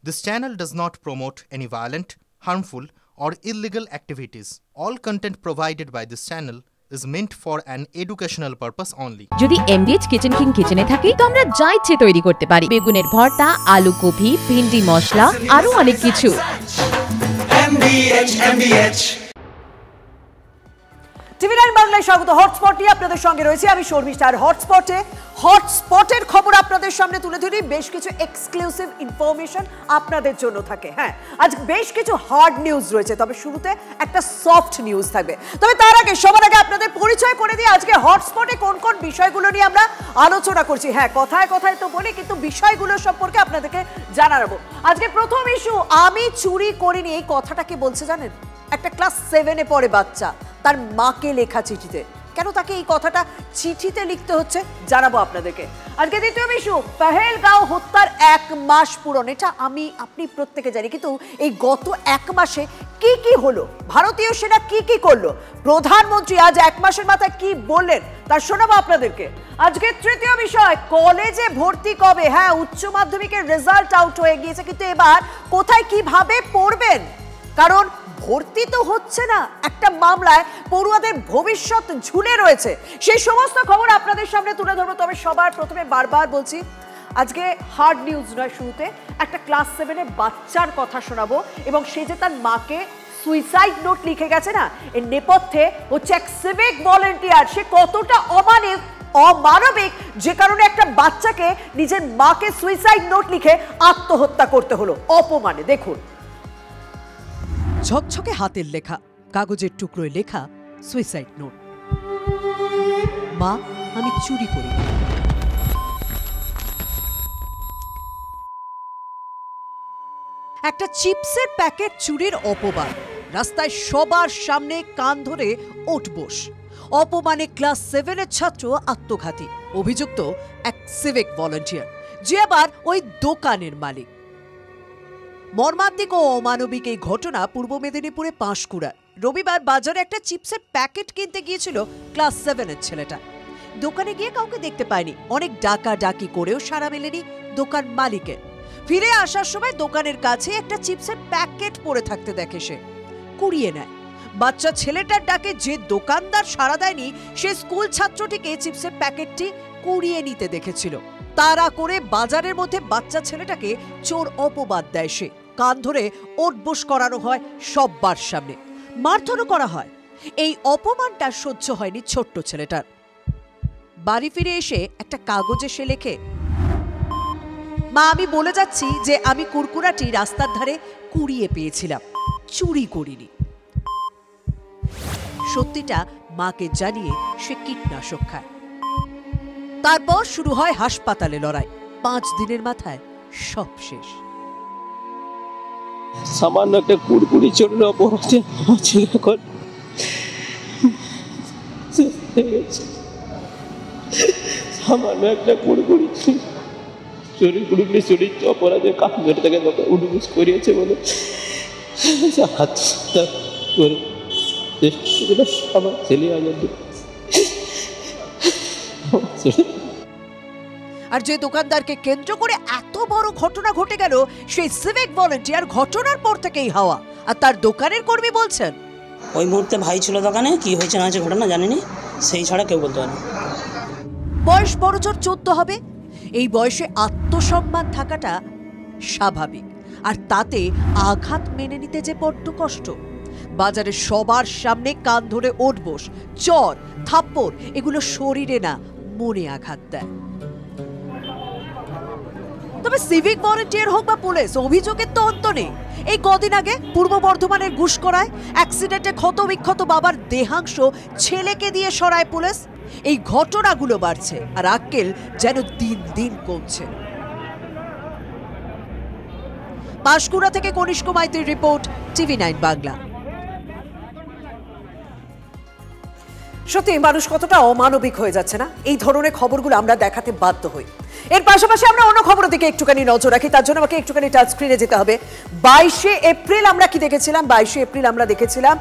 This channel does not promote any violent, harmful, or illegal activities. All content provided by this channel is meant for an educational purpose only. যদি এমবিএচ kitchen king কিচেনে থাকি তো আমরা যা ইচ্ছে তৈরি করতে পারি। বেগুনের ভর্তা, আলু কপি, ভিন্ডি মশলা, আরো অনেক কিছু। MBH টিভি9 বাংলায় স্বাগত। হটস্পট নিয়ে আপনাদের সঙ্গে রয়েছে আমি শর্মিষ্ঠা। আর হটস্পটের খবর আপনাদের সামনে তুলে ধরি। বেশ কিছু এক্সক্লুসিভ ইনফরমেশন আপনাদের জন্য থাকে। হ্যাঁ, আজ বেশ কিছু হার্ড নিউজ রয়েছে, তবে শুরুতে একটা সফট নিউজ থাকবে। তবে তার আগে সবার আগে আপনাদের পরিচয় করে দিয়ে আজকে হটস্পটে কোন কোন বিষয়গুলো নিয়ে আমরা আলোচনা করছি। হ্যাঁ, কথায় কথায় তো বলি, কিন্তু বিষয়গুলো সম্পর্কে আপনাদেরকে জানাবো। আজকে প্রথম ইস্যু, আমি চুরি করিনি। এই কথাটা কি বলছে জানেন? একটা ক্লাস 7-এ পড়ে বাচ্চা, তার মাকে লেখা চিঠিতে। কেন তাকে এই কথাটা চিঠিতে লিখতে হচ্ছে জানাবো আপনাদেরকে। আজকে দ্বিতীয় ইস্যু, পহেলগাঁও হত্যার 1 মাস পূরণ। এটা আপনি প্রত্যেকে জানি, কিন্তু এই গত 1 মাসে কি কি হলো, ভারতীয় সেনা কি কি করলো, প্রধানমন্ত্রী আজ 1 মাসের মাথায় কি বললেন, তা শোনাবো আপনাদেরকে। আজকে তৃতীয় বিষয়, কলেজে ভর্তি কবে? হ্যাঁ, উচ্চ মাধ্যমিকের রেজাল্ট আউট হয়ে গিয়েছে, কিন্তু এবার কোথায় কিভাবে পড়বেন? কারণ ভর্তি তো হচ্ছে না। একটা মামলায় পড়ুয়াদের ভবিষ্যৎ ঝুলে রয়েছে। সেই সমস্ত খবর আপনাদের সামনে তুলে ধরবো। তবে সবার প্রথমে বারবার বলছি, আজকে হার্ড নিউজ নয়, শুরুতে একটা ক্লাস 7-এর বাচ্চার কথা শোনাবো। এবং সে যে তার মাকে সুইসাইড নোট লিখে গেছে না, এর নেপথ্যে হচ্ছে এক সিভিক ভলেন্টিয়ার। সে কতটা অমানবিক, যে কারণে একটা বাচ্চাকে নিজের মাকে সুইসাইড নোট লিখে আত্মহত্যা করতে হলো অপমানে। দেখুন, ঝকঝকে হাতের লেখা, কাগজের টুকরোয় লেখা সুইসাইড নোট। মা, আমি চুরি করি। একটা চিপসের প্যাকেট চুরির অপবাদ, রাস্তায় সবার সামনে কান ধরে ওঠবোস। অপমানে ক্লাস 7-এর ছাত্র আত্মঘাতী। অভিযুক্ত এক সিভিক ভলেন্টিয়ার, যে আবার ওই দোকানের মালিক। মর্মান্তিক ও অমানবিক এই ঘটনা পূর্ব মেদিনীপুরে পাঁশকুড়ার। রবিবার বাজারে একটা চিপসের প্যাকেট কিনতে গিয়েছিল ক্লাস 7-এর ছেলেটা। দোকানে গিয়ে কাউকে দেখতে পায়নি। অনেক ডাকাডাকি করেও সাড়া মেলেনি দোকান মালিকের। ফিরে আসার সময় দোকানের কাছে একটা চিপসের প্যাকেট পড়ে থাকতে দেখে সে। কুড়িয়ে নেয়। বাচ্চা ছেলেটার ডাকে যে দোকানদার সাড়া দেয়নি, সে স্কুল ছাত্রটিকে চিপসের প্যাকেটটি কুড়িয়ে নিতে দেখেছিল। তাড়া করে বাজারের মধ্যে বাচ্চা ছেলেটাকে চোর অপবাদ দেয় সে। কান ধরে ওঠবোস করানো হয় সব্বার সামনে, মারধরও করা হয়। এই অপমানটা সহ্য হয়নি ছোট্ট ছেলেটার। বাড়ি ফিরে এসে একটা কাগজে সে লেখে, মা, আমি বলে যাচ্ছি যে আমি কুরকুরাটি রাস্তার ধারে কুড়িয়ে পেয়েছিলাম, চুরি করিনি। সত্যিটা মাকে জানিয়ে সে কীটনাশক খায়। তারপর শুরু হয় হাসপাতালে লড়াই। 5 দিনের মাথায় সব শেষ। সামান্য একটা কুড়কুড়ি চোরের অপরাধে আমার ছেলে এখন সামান্য একটা কুড়কুড়ি চুরির অপরাধে কাজ ধরে তাকে উডুবুস করিয়েছে বলে আত্মহত্যা করে আমার ছেলে আর যে দোকানদারকে কেন্দ্র করে এত বড় ঘটনা ঘটে গেল, সেই সিভিক ভলেন্টিয়ার ঘটনার পর থেকেই হাওয়া। আর তার দোকানের কর্মী বলছেন, ওই মুহূর্তে ভাই ছিল দোকানে, কি হয়েছে না হয়েছে ঘটনা জানিনি, সেই ছাড়া কেউ বলতে পারে না। বয়স বড়জোর 14 হবে। এই বয়সে আত্মসম্মান থাকাটা স্বাভাবিক, আর তাতে আঘাত মেনে নিতে যে বড্ড কষ্ট। বাজারে সবার সামনে কান ধরে ওঠবোস, চর থাপ্পড়, এগুলো শরীরে না, মনে আঘাত দেয়। তবে সিভিক ভলেন্টিয়ার হোক বা পুলিশ, অভিযোগের তো অন্ত নেই। এই কদিন আগে পূর্ব বর্ধমানের ঘুষকরায় অ্যাক্সিডেন্টে ক্ষত বিক্ষত বাবার দেহাংশ ছেলেকে দিয়ে সরায় পুলিশ। এই ঘটনাগুলো বাড়ছে, আর আক্কেল যেন দিন দিন কমছে। পাঁশকুড়া থেকে কনিষ্ক মাইতির রিপোর্ট, টিভি9 বাংলা। সত্যি মানুষ কতটা অমানবিক হয়ে যাচ্ছে না, এই ধরনের খবরগুলো আমরা দেখাতে বাধ্য হই। এর পাশাপাশি আমরা অন্য খবরের দিকে একটুখানি নজর রাখি। তার জন্য আমাকে একটুখানি টাচ স্ক্রিনে যেতে হবে। 22শে এপ্রিল আমরা কি দেখেছিলাম? 22শে এপ্রিল আমরা দেখেছিলাম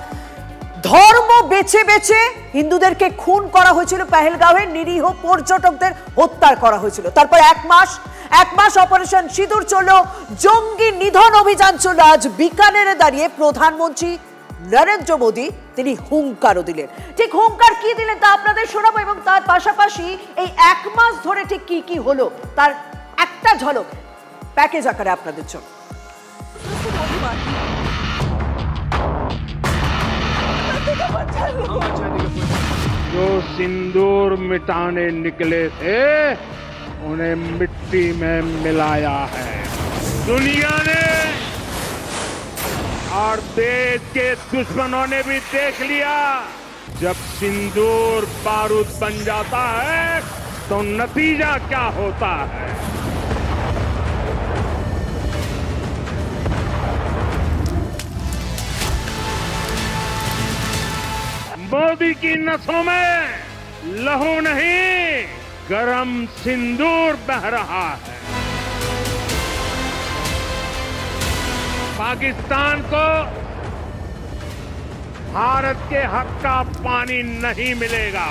ধর্ম বেছে বেছে হিন্দুদেরকে খুন করা হয়েছিল, পেহেলগাঁওয়ে নিরীহ পর্যটকদের হত্যা করা হয়েছিল। তারপর এক মাস অপারেশন সিঁদুর চলল, জঙ্গি নিধন অভিযান চলল। আজ বিকানেরে দাঁড়িয়ে প্রধানমন্ত্রী নরেন্দ্র মোদী তিনি হুঙ্কারও দিলেন। ঠিক হুঙ্কার কি দিলেন তা আপনাদের শোনাবো, এবং তার পাশাপাশি এই 1 মাস ধরে ঠিক কি কি হলো তার একটা ঝলক প্যাকেজ আকারে আপনাদের জন্য। जो सिंदूर मिटाने निकले थे उन्हें मिट्टी में मिलाया है दुनिया ने, और देश के दुश्मनों ने भी देख लिया। जब सिंदूर बारूद बन जाता है तो नतीजा क्या होता है। मोदी की नसों में लहू नहीं, गरम सिंदूर बह रहा है। पाकिस्तान को भारत के हक का पानी नहीं मिलेगा।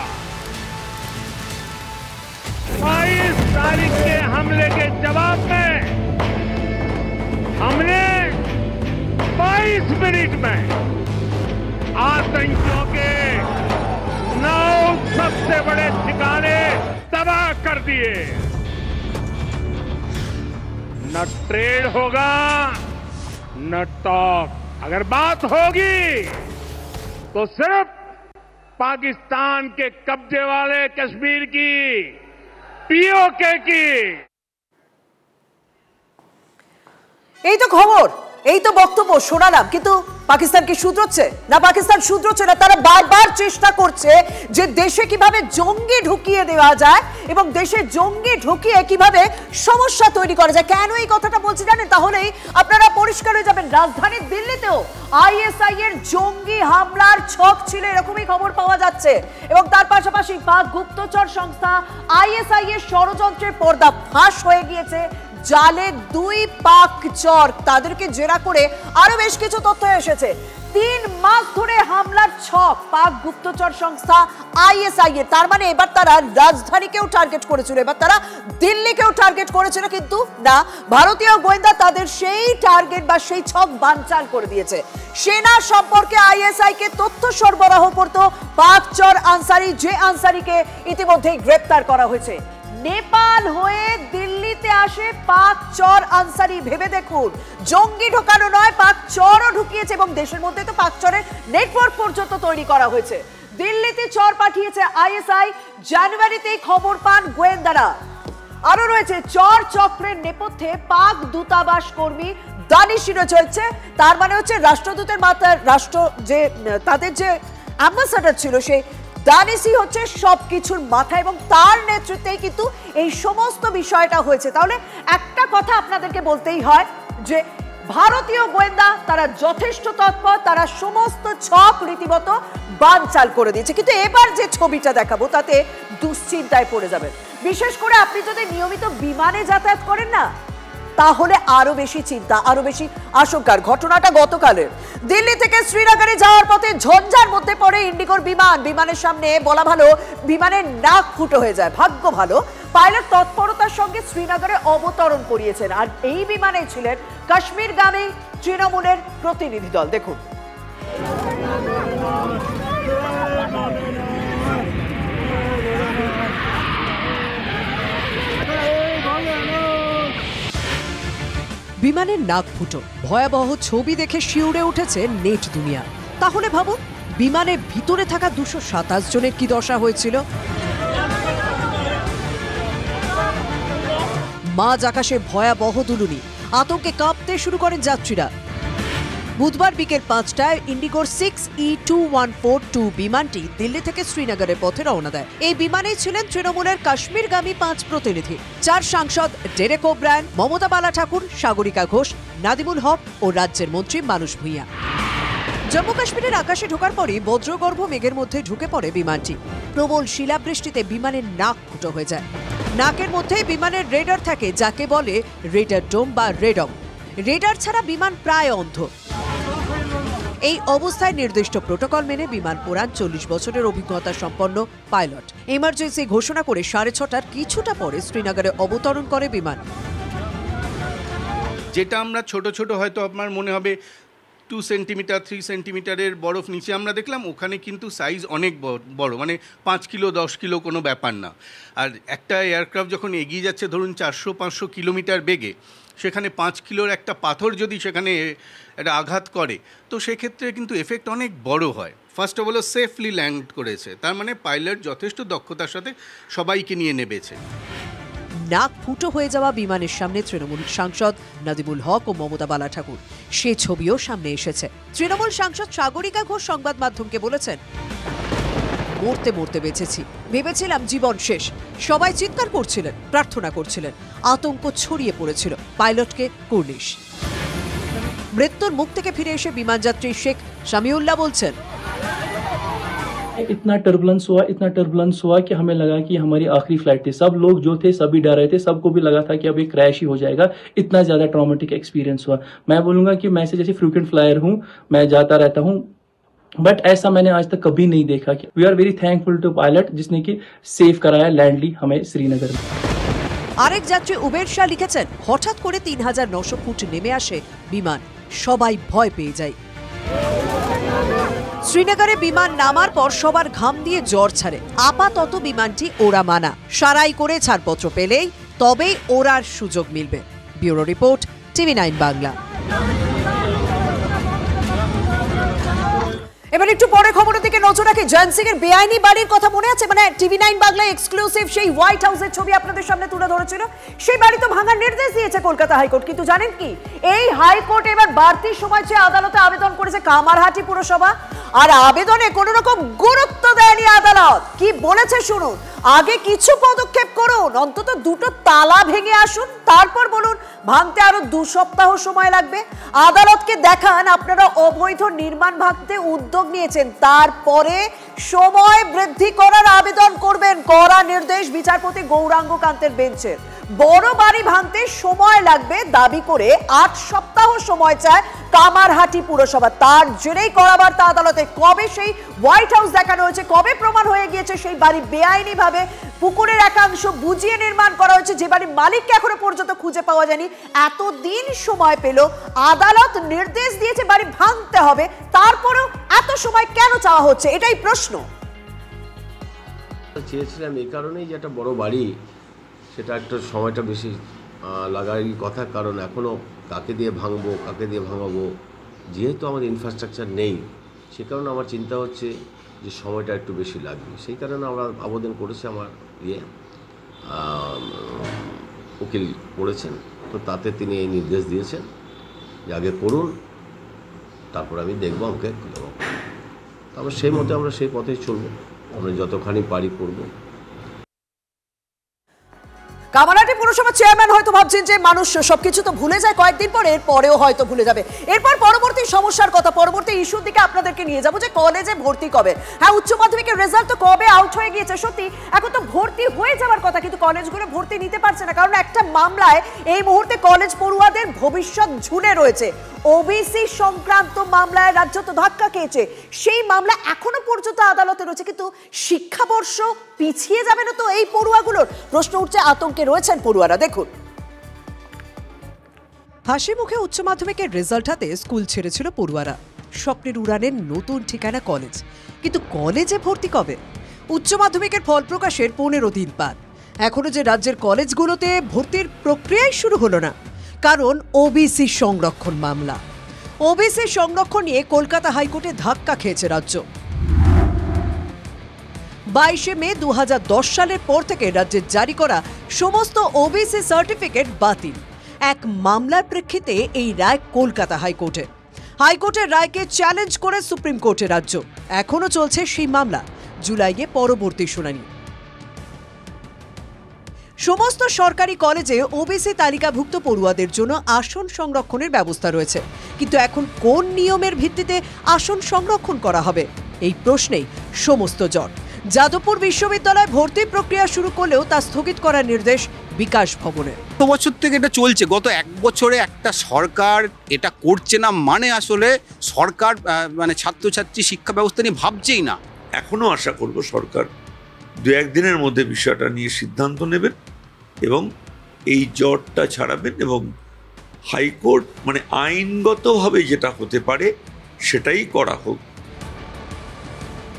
22 तारीख के हमले के जवाब में हमने 22 मिनट में आतंकियों के 9 सबसे बड़े ठिकाने तबाह कर दिए। न ट्रेड होगा न टॉक, अगर बात होगी तो सिर्फ पाकिस्तान के कब्जे वाले कश्मीर की, पीओके की। এই তো খবর, এই তো বক্তব্য শোনালাম, কিন্তু পাকিস্তান কি শুধরোচ্ছে না? পাকিস্তান শুধরোচ্ছে না। তারা বারবার চেষ্টা করছে যে দেশে কিভাবে জঙ্গি ঢুকিয়ে দেওয়া যায় এবং দেশে জঙ্গি ঢুকিয়ে কিভাবে সমস্যা তৈরি করা যায়। কেন এই কথাটা বলছি জানেন? তাহলেই আপনারা পরিষ্কার হয়ে যাবেন। রাজধানী দিল্লিতেও আইএসআই এর জঙ্গি হামলার ছক ছিল, এরকমই খবর পাওয়া যাচ্ছে। এবং তার পাশাপাশি পাক গুপ্তচর সংস্থা আইএসআই এর ষড়যন্ত্রের পর্দা ফাঁস হয়ে গিয়েছে। জালে 2 পাক চর, তাদেরকে জেরা করে আরো বেশ কিছু তথ্য এসেছে। 3 মাস ধরে হামলার ছক পাক গুপ্তচর সংস্থা আইএসআই এর। তার মানে এবার তারা রাজধানীকেও টার্গেট করেছিল, এবার তারা দিল্লিকেও টার্গেট করেছিল, কিন্তু না, ভারতীয় গোয়েন্দা তাদের সেই টার্গেট বা সেই ছক বানচাল করে দিয়েছে। সেনা সম্পর্কে আইএসআই কে তথ্য সরবরাহ করত পাক চর আনসারি, যে আনসারিকে ইতিমধ্যেই গ্রেপ্তার করা হয়েছে। নেপাল হয়ে দিল্লিতে আসে পাক চর আনসারি। ভেবে দেখুন, জঙ্গি ঢোকানো নয়, পাক চরও ঢুকিয়েছে এবং দেশের মধ্যে তো পাক চরের নেটওয়ার্ক পর্যন্ত তৈরি করা হয়েছে। দিল্লিতে চর পাঠিয়েছে আইএসআই, জানুয়ারিতেই খবর পান গোয়েন্দারা। আরো রয়েছে চর চক্রের নেপথ্যে পাক দূতাবাস কর্মী দানিশিরও চলছে। তার মানে হচ্ছে রাষ্ট্রদূতের মাথায় রাষ্ট্র যে তাদের যে অ্যাম্বাসাডার ছিল সেই দানিশি হচ্ছে সবকিছুর মাথা, এবং তার নেতৃত্বেই কিন্তু এই সমস্ত বিষয়টা হয়েছে। তাহলে একটা কথা আপনাদেরকে বলতেই হয় যে ভারতীয় গোয়েন্দা তারা যথেষ্ট তৎপর, তারা সমস্ত ছক রীতিমতো বানচাল করে দিয়েছে। কিন্তু এবার যে ছবিটা দেখাবো তাতে দুশ্চিন্তায় পড়ে যাবেন। বিশেষ করে আপনি যদি নিয়মিত বিমানে যাতায়াত করেন না, তাহলে আরো বেশি চিন্তা, আরো বেশি আশঙ্কার। ঘটনাটা গতকালের। দিল্লি থেকে শ্রীনগরে যাওয়ার পথে ঝঞ্ঝার মধ্যে পড়ে ইন্ডিগোর বিমান। বিমানের সামনে বলা ভালো বিমানের নাক ফুটো হয়ে যায়। ভাগ্য ভালো পাইলট তৎপরতার সঙ্গে শ্রীনগরে অবতরণ করিয়েছেন। আর এই বিমানে ছিলেন কাশ্মীরগামী তৃণমূলের প্রতিনিধি দল। দেখুন, বিমানের নাক ফুটো, ভয়াবহ ছবি দেখে শিউরে উঠেছে নেট দুনিয়া। তাহলে ভাবুন, বিমানের ভিতরে থাকা 227 জনের কি দশা হয়েছিল। মাঝ আকাশে ভয়াবহ দুলুনি, আতঙ্কে কাঁপতে শুরু করেন যাত্রীরা। বুধবার বিকেল 5টায় ইন্ডিগোর 6E2142 বিমানটি দিল্লি থেকে শ্রীনগরের পথে রওনা দেয়। এই বিমানেই ছিলেন তৃণমূলের কাশ্মীরগামী 5 প্রতিনিধি। 4 সাংসদ ডেরেক ওব্রায়েন, মমতা বালা ঠাকুর, সাগরিকা ঘোষ, নাদিমুল হক ও রাজ্যের মন্ত্রী মানস ভূঁইয়া। জম্মু কাশ্মীরের আকাশে ঢোকার পরই বজ্রগর্ভ মেঘের মধ্যে ঢুকে পড়ে বিমানটি। প্রবল শিলাবৃষ্টিতে বিমানের নাক ফুটো হয়ে যায়। নাকের মধ্যে বিমানের রেডার থাকে, যাকে বলে রেডার ডোম বা রেডম। রেডার ছাড়া বিমান প্রায় অন্ধ। এই অবস্থায় নির্দিষ্ট প্রোটোকল মেনে বিমান পোড়ান 40 বছরের অভিজ্ঞতা সম্পন্ন পাইলট। ইমার্জেন্সি ঘোষণা করে 6:30টার কিছুটা পরে শ্রীনগরে অবতরণ করে বিমান। যেটা আমরা ছোট ছোট হয়তো আপনার মনে হবে 2 সেন্টিমিটার 3 সেন্টিমিটারের বরফ নিচে আমরা দেখলাম, ওখানে কিন্তু সাইজ অনেক বড়, মানে 5 কিলো 10 কিলো কোনো ব্যাপার না। আর একটা এয়ারক্রাফট যখন এগিয়ে যাচ্ছে ধরুন 400-500 কিলোমিটার বেগে, সেখানে 5 কিলোর একটা পাথর যদি সেখানে একটা আঘাত করে তো সেক্ষেত্রে কিন্তু এফেক্ট অনেক বড় হয়। First of all safely land করেছে, তার মানে পাইলট যথেষ্ট দক্ষতার সাথে সবাইকে নিয়ে নেমেছে। নাক ফুটো হয়ে যাওয়া বিমানের সামনে তৃণমূল সাংসদ নাদিমুল হক ও মমতা বালা ঠাকুর, সে ছবিও সামনে এসেছে। তৃণমূল সাংসদ সাগরিকা ঘোষ সংবাদ মাধ্যমকে বলেছেন, মরতে মরতে বেঁচেছি, ভেবেছিলাম জীবন শেষ। সবাই চিৎকার করছিলেন, প্রার্থনা করছিলেন, আতঙ্ক ছড়িয়ে পড়েছিল। পাইলটকে কুর্নিশ। মৃত্যুর মুখ থেকে ফিরে এসে বিমানযাত্রী শেখ শামিউল্লাহ বলছেন, इतना टर्बुलेंस हुआ कि हमें लगा कि हमारी आखिरी फ्लाइट थी। सब लोग जो थे सभी डर रहे थे, सबको भी लगा था कि अब ये क्रैश ही हो जाएगा। इतना ज्यादा ट्रॉमेटिक एक्सपीरियंस हुआ। मैं बोलूंगा कि मैं जैसे फ्रीक्वेंट फ्लायर हूं, मैं जाता रहता हूं, बट ऐसा मैंने आज तक कभी नहीं देखा। We are very thankful to pilot जिसने कि सेफ कराया लैंडली हमें श्रीनगर में। আরেক যাত্রী উবের শাহ লিখেছেন, হঠাৎ করে 3900 ফুট নেমে আসে বিমান, সবাই ভয় পেয়ে যায়। শ্রীনগরে বিমান নামার পর সবার ঘাম দিয়ে জ্বর ছাড়ে। আপাতত বিমানটি ওড়া মানা, সারাই করে ছাড়পত্র পেলেই তবেই ওড়ার সুযোগ মিলবে। Bureau report, TV9 Bangla. এবার একটু পরে খবরের দিকে নজর রাখি। জয়ন্ত সিং এর বেআইনি বাড়ির কথা মনে আছে? মানে TV9 বাংলায় এক্সক্লুসিভ সেই হোয়াইট হাউসের ছবি আপনাদের সামনে তুলে ধরেছিল। সেই বাড়ি তো ভাঙার নির্দেশ দিয়েছে কলকাতা হাইকোর্ট, কিন্তু জানেন কি, এই হাইকোর্ট এবার বাড়তি সময় চেয়ে আদালতে আবেদন করেছে কামারহাটি পুরসভা। আর আবেদনে কোনো রকম গুরুত্ব দেয়নি আদালত। কি বলেছে শুনুন। আগে কিছু পদক্ষেপ করুন, অন্তত দুটো তালা ভেঙে আসুন, তারপর বলুন ভাঙতে আরো 2 সপ্তাহ সময় লাগবে। আদালতকে দেখান আপনারা অবৈধ নির্মাণ ভাঙতে উদ্যোগ নিয়েছেন, তারপরে সময় বৃদ্ধি করার আবেদন করবেন। কড়া নির্দেশ বিচারপতি গৌরাঙ্গ কান্তের বেঞ্চের। বড় বাড়ি ভাঙতে সময় লাগবে দাবি করে 8 সপ্তাহ সময় চায় কামারহাটি পুরসভা। তার জেরেই কড়া বার্তা আদালতে। কবে সেই হোয়াইট হাউস দেখানো হয়েছে, কবে প্রমাণ হয়ে গিয়েছে সেই বাড়ি বেআইনি ভাবে পুকুরের একাংশ বুঝিয়ে নির্মাণ করা হয়েছে, যে বাড়ির মালিককে এখনো পর্যন্ত খুঁজে পাওয়া যায়নি। এতদিন সময় পেল, আদালত নির্দেশ দিয়েছে বাড়ি ভাঙতে হবে, তারপরেও এত সময় কেন চাওয়া হচ্ছে, এটাই প্রশ্ন। চেয়েছিলাম এই কারণেই যে একটা বড় বাড়ি, সেটা একটা সময়টা বেশি লাগারই কথা, কারণ এখনও কাকে দিয়ে ভাঙবো, কাকে দিয়ে ভাঙাবো, যেহেতু আমাদের ইনফ্রাস্ট্রাকচার নেই, সে কারণে আমার চিন্তা হচ্ছে যে সময়টা একটু বেশি লাগবে। সেই কারণে আমরা আবেদন করেছি, আমার উকিল করেছেন, তো তাতে তিনি এই নির্দেশ দিয়েছেন যে আগে করুন, তারপর আমি দেখবো আমাকে দেবো। তারপর সেই মতে আমরা সেই পথেই চলবো, আমরা যতখানি পারি করবো। কামারহাটি পুরসভা চেয়ারম্যান হয়তো ভাবছেন যে মানুষ সবকিছু তো ভুলে যায় কয়েকদিন পরে, এরপরেও হয়তো ভুলে যাবে। এরপর পরবর্তী সমস্যার কথা, পরবর্তী ইস্যুর দিকে আপনাদেরকে নিয়ে যাবো, যে কলেজে ভর্তি কবে। হ্যাঁ, উচ্চ মাধ্যমিকের রেজাল্ট তো কবে আউট হয়ে গিয়েছে, সত্যি এখন তো ভর্তি হয়ে যাওয়ার কথা, কিন্তু কলেজগুলো ভর্তি নিতে পারছে না, কারণ একটা মামলায় এই মুহূর্তে কলেজ পড়ুয়াদের ভবিষ্যৎ ঝুলে রয়েছে। ওবিসি সংক্রান্ত মামলায় রাজ্য তো ধাক্কা খেয়েছে, সেই মামলা এখনো পর্যন্ত আদালতে রয়েছে, কিন্তু শিক্ষাবর্ষ পিছিয়ে যাবে না তো এই পড়ুয়াগুলোর? প্রশ্ন উঠছে, আতঙ্কে রয়েছেন পড়ুয়ারা। দেখুন, হাসি মুখে উচ্চ মাধ্যমিকের রেজাল্ট হাতে স্কুল ছেড়েছিল পড়ুয়ারা। স্বপ্নের উড়ানের নতুন ঠিকানা কলেজ, কিন্তু কলেজে ভর্তি কবে? উচ্চ মাধ্যমিকের ফল প্রকাশের 15 দিন পার, এখনো যে রাজ্যের কলেজগুলোতে ভর্তির প্রক্রিয়াই শুরু হলো না, কারণ ওবিসি সংরক্ষণ মামলা। ওবিসি সংরক্ষণ নিয়ে কলকাতা হাইকোর্টে ধাক্কা খেয়েছে রাজ্য। 22 মে 2010 সালের পর থেকে রাজ্যের জারি করা সমস্ত ওবিসি সার্টিফিকেট বাতিল। এক মামলার প্রেক্ষিতে এই রায় কলকাতা হাইকোর্টে। হাইকোর্টের রায়কে চ্যালেঞ্জ করে সুপ্রিম কোর্টে রাজ্য। এখনো চলছে সেই মামলা, জুলাইয়ে পরবর্তী শুনানি। সমস্ত সরকারি কলেজে ওবিসি তালিকাভুক্ত পড়ুয়াদের জন্য আসন সংরক্ষণের ব্যবস্থা রয়েছে, কিন্তু এখন কোন নিয়মের ভিত্তিতে আসন সংরক্ষণ করা হবে, এই প্রশ্নেই সমস্ত জট। যাদবপুর বিশ্ববিদ্যালয় ভর্তি প্রক্রিয়া শুরু করলেও তা স্থগিত করার নির্দেশ বিকাশ ভবনে। গত বছর থেকে এটা চলছে, গত 1 বছরে একটা সরকার এটা করছে না মানে আসলে সরকার মানে ছাত্রছাত্রী শিক্ষা ব্যবস্থা নিয়ে ভাবছেই না। এখনো আশা করব সরকার 2-1 দিনের মধ্যে বিষয়টা নিয়ে সিদ্ধান্ত নেবেন এবং এই জটটা ছাড়াবেন এবং হাইকোর্ট মানে আইনগতভাবে যেটা হতে পারে সেটাই করা হোক।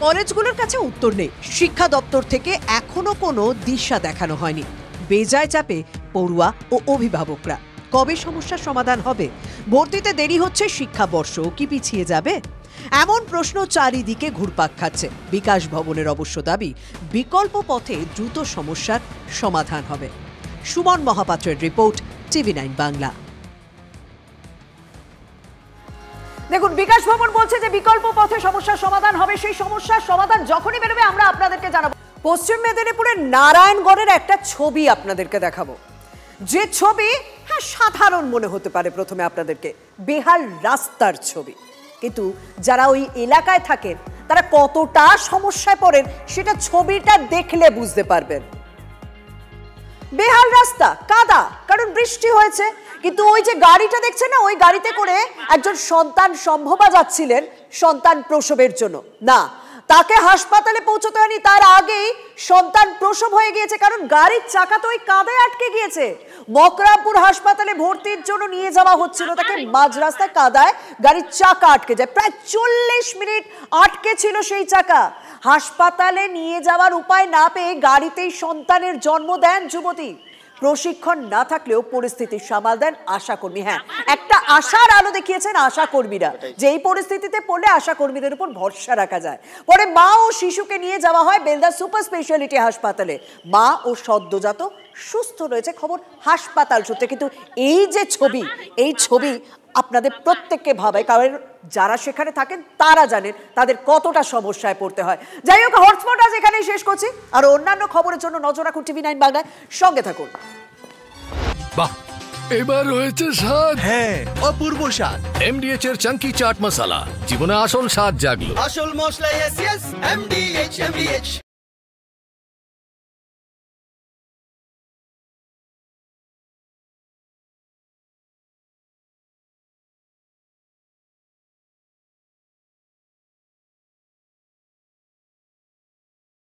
কলেজগুলোর কাছে উত্তর নেই, শিক্ষা দপ্তর থেকে এখনো কোনো দিশা দেখানো হয়নি। বেজায় চাপে পড়ুয়া ও অভিভাবকরা। কবে সমস্যার সমাধান হবে? ভর্তিতে দেরি হচ্ছে, শিক্ষাবর্ষ কি পিছিয়ে যাবে? এমন প্রশ্ন চারিদিকে ঘুরপাক খাচ্ছে। বিকাশ ভবনের অবশ্য দাবি, বিকল্প পথে দ্রুত সমস্যার সমাধান হবে। সুমন মহাপাত্রের রিপোর্ট, TV9 বাংলা। দেখুন, বিকাশ ভবন বলছে যে বিকল্প পথে সমস্যার সমাধান হবে। সেই সমস্যার সমাধান যখনই বেরোবে আমরা আপনাদেরকে জানাবো। পশ্চিম মেদিনীপুরের নারায়ণগড়ের একটা ছবি আপনাদেরকে দেখাবো, যে ছবি সাধারণ মনে হতে পারে প্রথমে আপনাদেরকে, বেহাল রাস্তার ছবি, কিন্তু যারা ওই এলাকায় থাকেন তারা কতটা সমস্যায় পড়েন সেটা ছবিটা দেখলে বুঝতে পারবেন। বেহাল রাস্তা, কাদা, কারণ বৃষ্টি হয়েছে। কিন্তু ওই যে গাড়িটা দেখছেন না, ওই গাড়িতে করে একজন সন্তান সম্ভবা যাচ্ছিলেন সন্তান প্রসবের জন্য। না, তাকে হাসপাতালে পৌঁছতে হয়নি, তার আগেই সন্তান প্রসব হয়ে গিয়েছে, কারণ গাড়ির চাকা তো ওই কাদায় আটকে গিয়েছে। মকরামপুর হাসপাতালে ভর্তির জন্য নিয়ে যাওয়া হচ্ছিল তাকে, মাঝ রাস্তায় কাদায় গাড়ির চাকা আটকে যায়। প্রায় 40 মিনিট আটকে ছিল সেই চাকা। হাসপাতালে নিয়ে যাওয়ার উপায় না পেয়ে গাড়িতেই সন্তানের জন্ম দেন যুবতী। প্রশিক্ষণ না থাকলেও পরিস্থিতি সামাল দেন আশাকর্মী। হ্যাঁ, একটা আশার আলো দেখিয়েছেন আশাকর্মীরা, যে এই পরিস্থিতিতে পড়লে আশাকর্মীদের উপর ভরসা রাখা যায়। পরে মা ও শিশুকে নিয়ে যাওয়া হয় বেলদা সুপার স্পেশালিটি হাসপাতালে। মা ও সদ্যজাত সুস্থ রয়েছে, খবর হাসপাতাল সূত্রে। কিন্তু এই যে ছবি, এই ছবি আপনাদের প্রত্যেককে ভাবায়, কারণ যারা সেখানে থাকেন তারা জানেন তাদের কতটা সমস্যায় পড়তে হয়। যাই হোক, হটস্পট আজ এখানেই শেষ করছি। আর অন্যান্য খবরের জন্য নজর রাখুন TV9 বাংলায়, সঙ্গে থাকুন। বাহ, এবার হয়েছে স্বাদ। হ্যাঁ, অপূর্ব স্বাদ। MDH এর চাঙ্কি চাট মশলা, জীবনে আসল স্বাদ জাগলো। আসল মশলা, MDH।